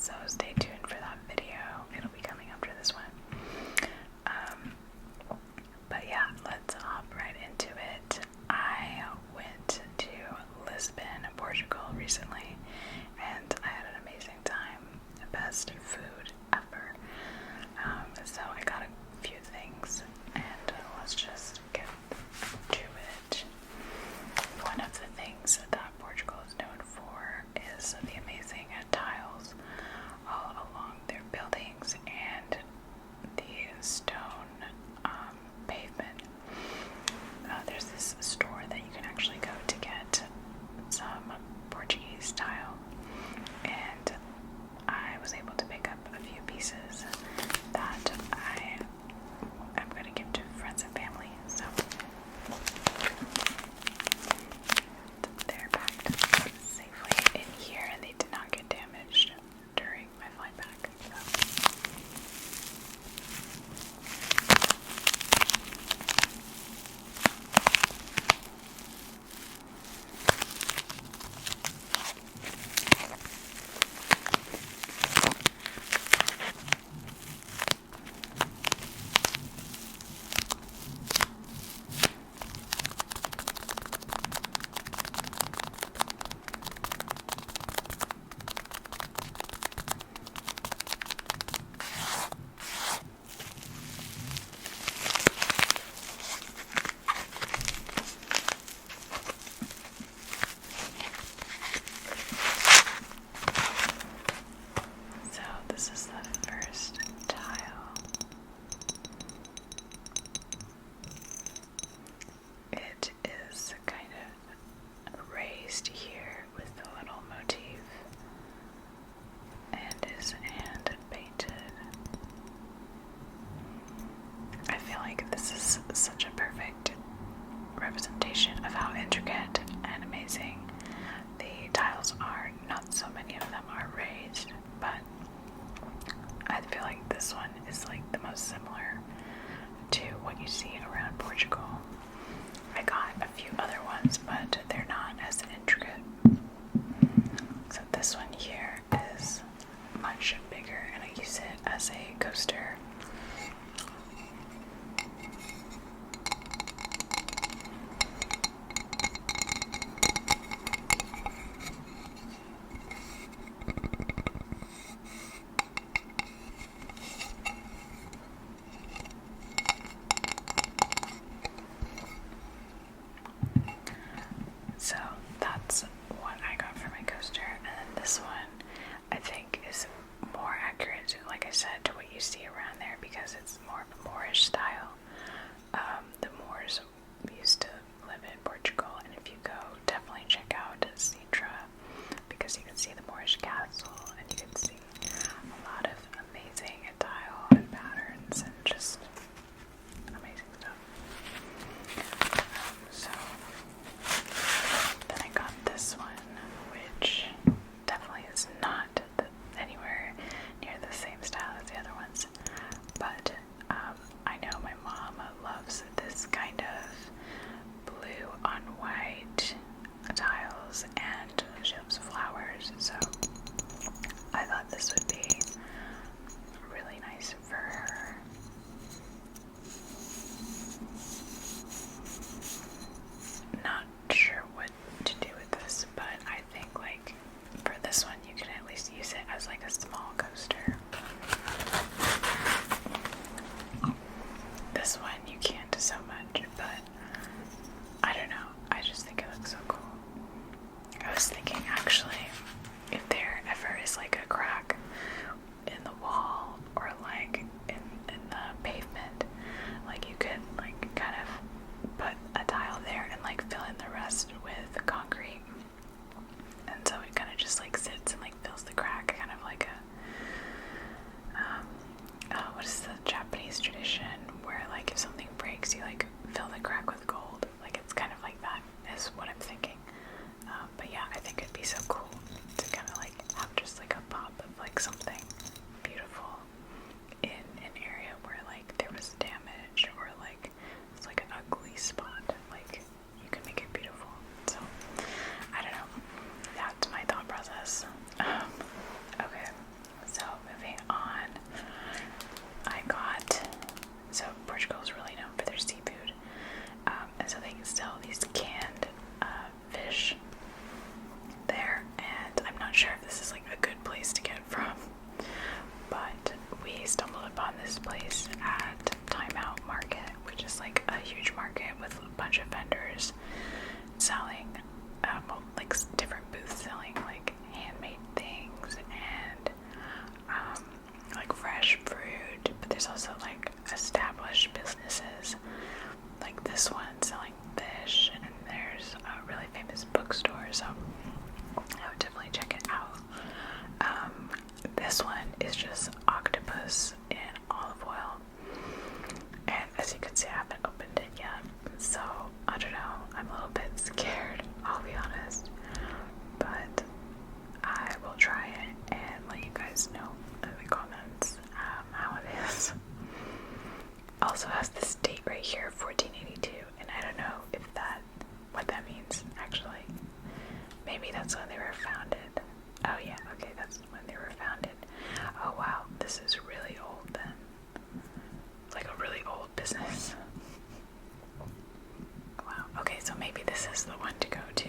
so stay tuned for that video. It'll be coming after this one. But yeah, let's hop right into it. I went to Lisbon, Portugal recently, and I had an amazing time. The best food ever. So I got a few things, and let's just get to it. One of the things that Portugal is known for is the amazing tiles all along their buildings and the stone pavement. There's this store that you can actually go to get some Portuguese tile, and I was able to pick up a few pieces that I am going to give to friends and family. So they're packed safely in here, and they did not get damaged during my flight back. So this is the first tile. It is kind of raised here with a little motif and is hand painted. I feel like this is such a perfect representation of how intricate and amazing the tiles are. Not so many of them are raised, but I feel like this one is like the most similar to what you see around Portugal. I got a few other ones, but they're not as intricate. So this one here is much bigger, and I use it as a coaster. So that's what I got for my coaster, and then this one I think is more accurate, like I said, to what you see around there because it's more of a Moorish style. The Moors used to live in Portugal, and if you go, definitely check out Sintra because you can see the Moorish castle and you can see a lot of amazing tile and patterns and just amazing stuff. So then I got this one, which definitely is not anywhere near the same style as the other ones, but I know my mom loves this kind of blue on white tiles, and she loves flowers, so I thought this would be really nice for her. Not sure what to do with this, but I think like for this one you can at least use it as like a small coaster. This one you can't so much, but I don't know, I just think it looks so cool. I was thinking actually if there ever is like a crack was when they were founded. Oh wow, this is really old then. Like a really old business. Wow. Okay, so maybe this is the one to go to.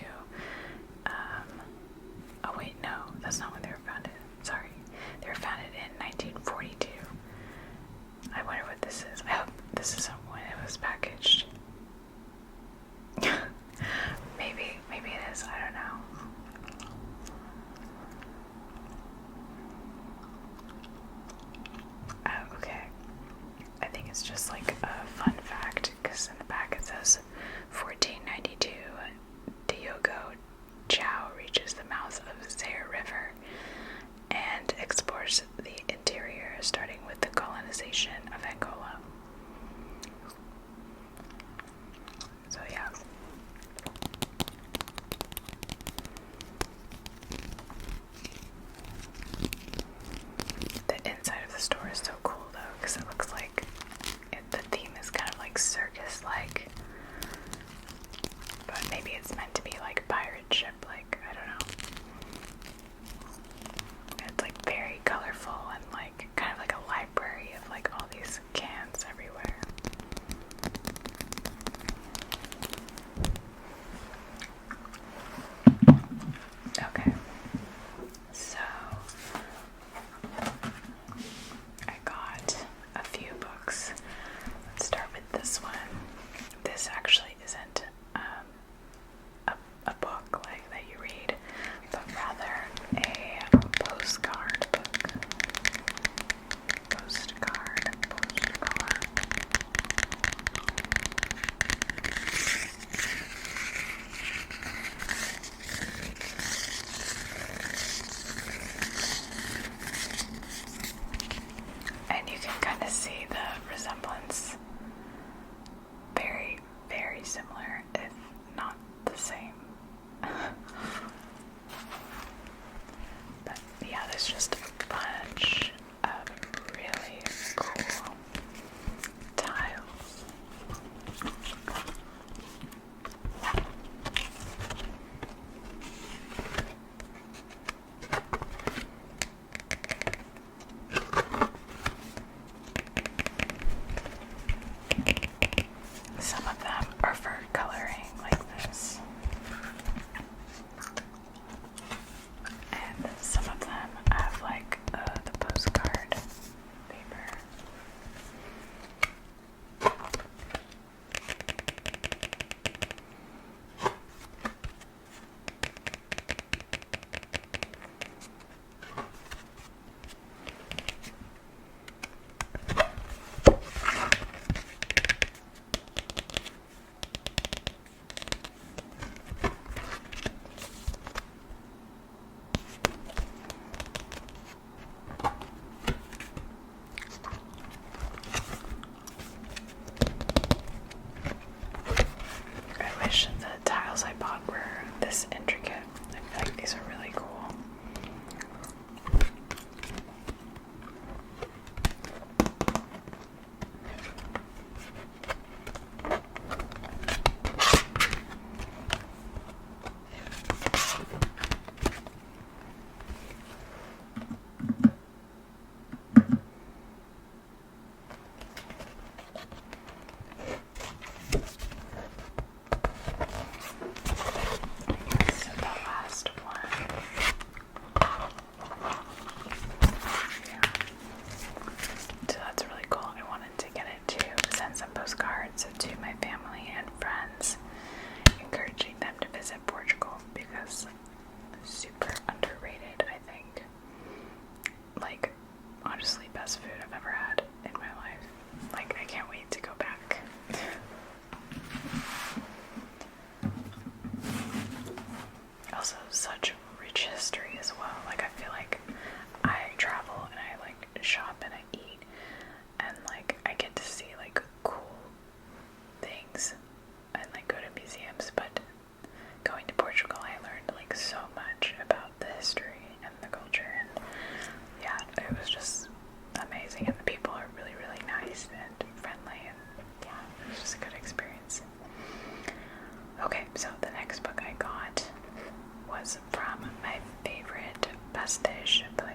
Oh wait, no, that's not when they were founded. Sorry. They were founded in 1942. I wonder what this is. I hope this isn't when it was packaged. maybe it is. I don't know. Oh, okay. I think it's just like a fun fact because in the back it says 1492 Diogo Chow reaches the mouth of the Zaire River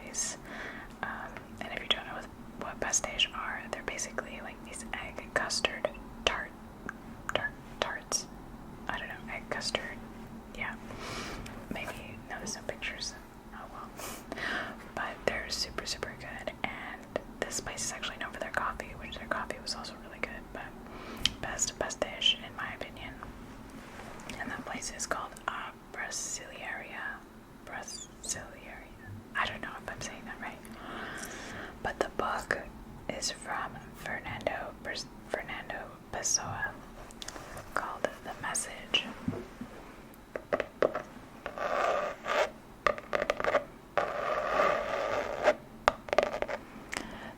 pastéis. And if you don't know what pastéis are, they're basically like these egg custard tarts. I don't know, egg custard. Yeah, maybe notice some pictures. Oh well. But they're super, super good. And this place is actually known for their coffee, which their coffee was also really good. But best dish in my opinion. And that place is called Brasileria. I don't know if I'm saying that right. But the book is from Fernando Pessoa, called The Message.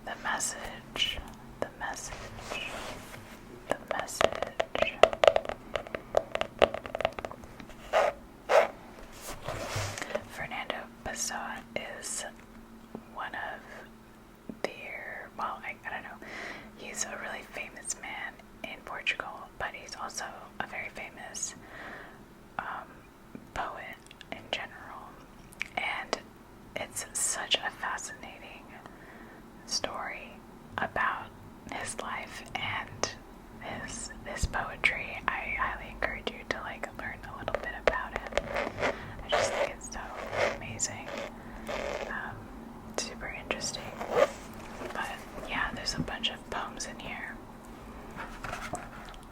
The Message. The Message. The Message. Fernando Pessoa is one of their, well, I don't know, he's a really famous man in Portugal, but he's also a very famous poet in general, and it's such a fascinating story about his life and his poetry. I highly encourage you to learn a little bit about it. I just think it's so amazing, super interesting. But yeah, there's a bunch of poems in here,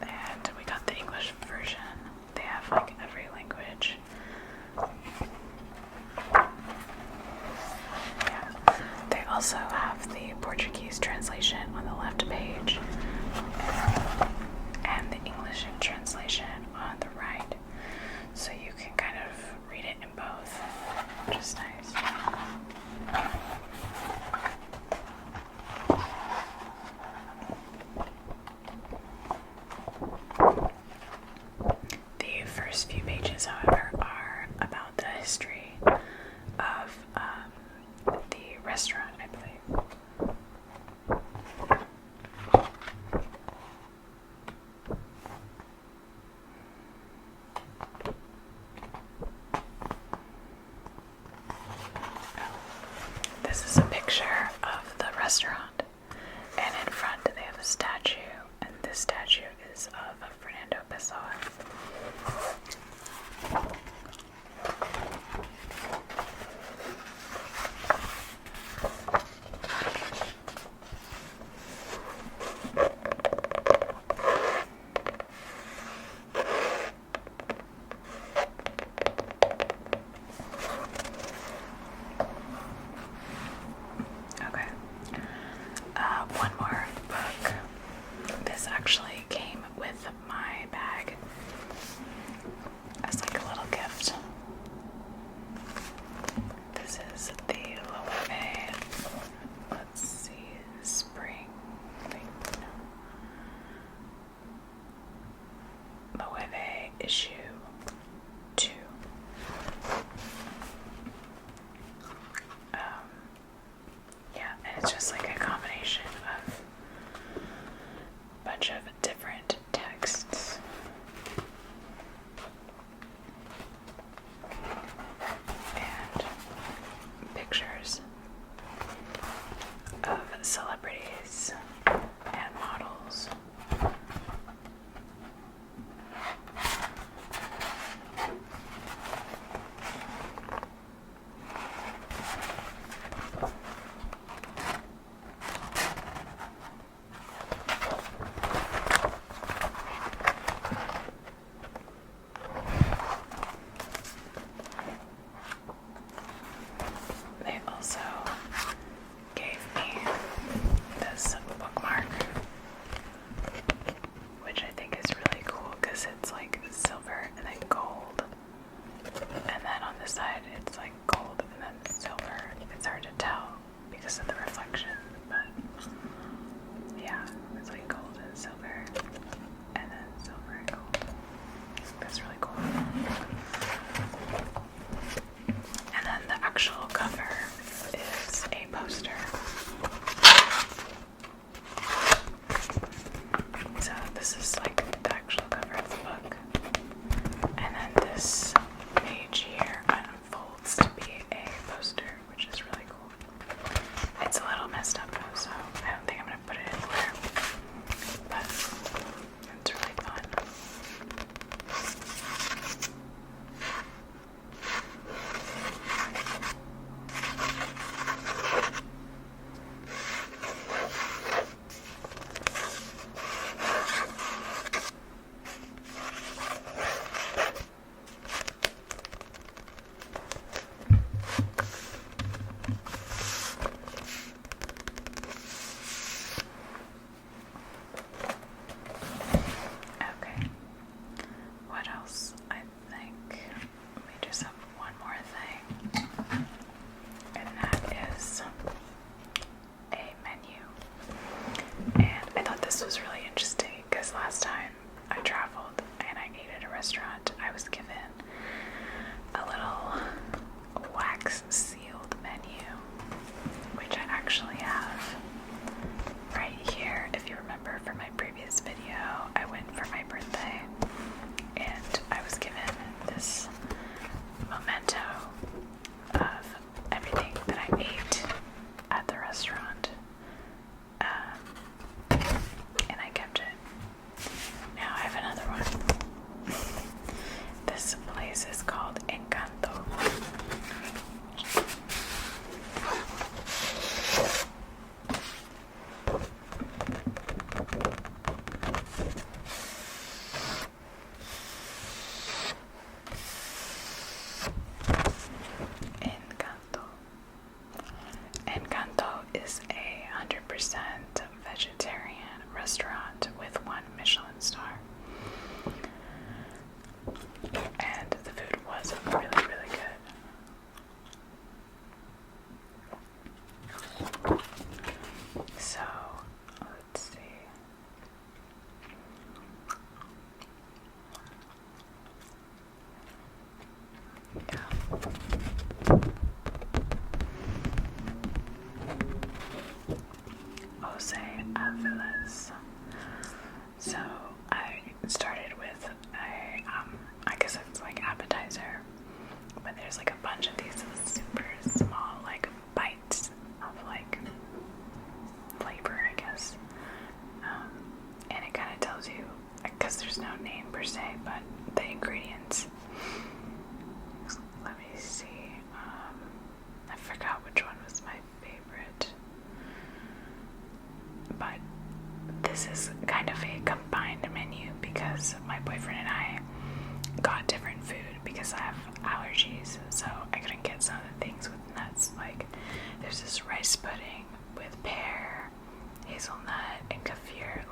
and we got the English version. They have every language. Yeah, they also have the Portuguese translation on the left page and the English translation on the right, so you can kind of read it in both, which is nice. The first few pages, however, are about the history of the restaurant, I believe. This is a picture of the restaurant, and in front they have a statue, and this statue is of Fernando Pessoa. Okay. One more book. This actually came with my bag as a little gift. This is the Loewe, let's see, spring. Loewe issue 2. Yeah, and it's just a combination of a bunch of different texts. And pictures of celebrities and models. They also gave me this bookmark, which I think is really cool because it's silver and then gold, and then on this side it's gold and then silver. It's hard to tell because of the reflection, but yeah, it's gold and silver, and then silver and gold. That's really cool. And then the actual cover is a poster. So this is the actual cover of the book. And then this page here unfolds to be a poster, which is really cool. vegetarian restaurant with 1 Michelin star. And the food was really, really good. So, let's see. Jose Aviles. So I started with I guess it's like appetizer, but there's like a bunch of these super small like bites of like flavor, I guess. And it kind of tells you, because there's no name per se, but the ingredients. Let me see. I forgot which one was my favorite. But this is kind of a combined menu because my boyfriend and I got different food because I have allergies, so I couldn't get some of the things with nuts. Like there's this rice pudding with pear, hazelnut, and kefir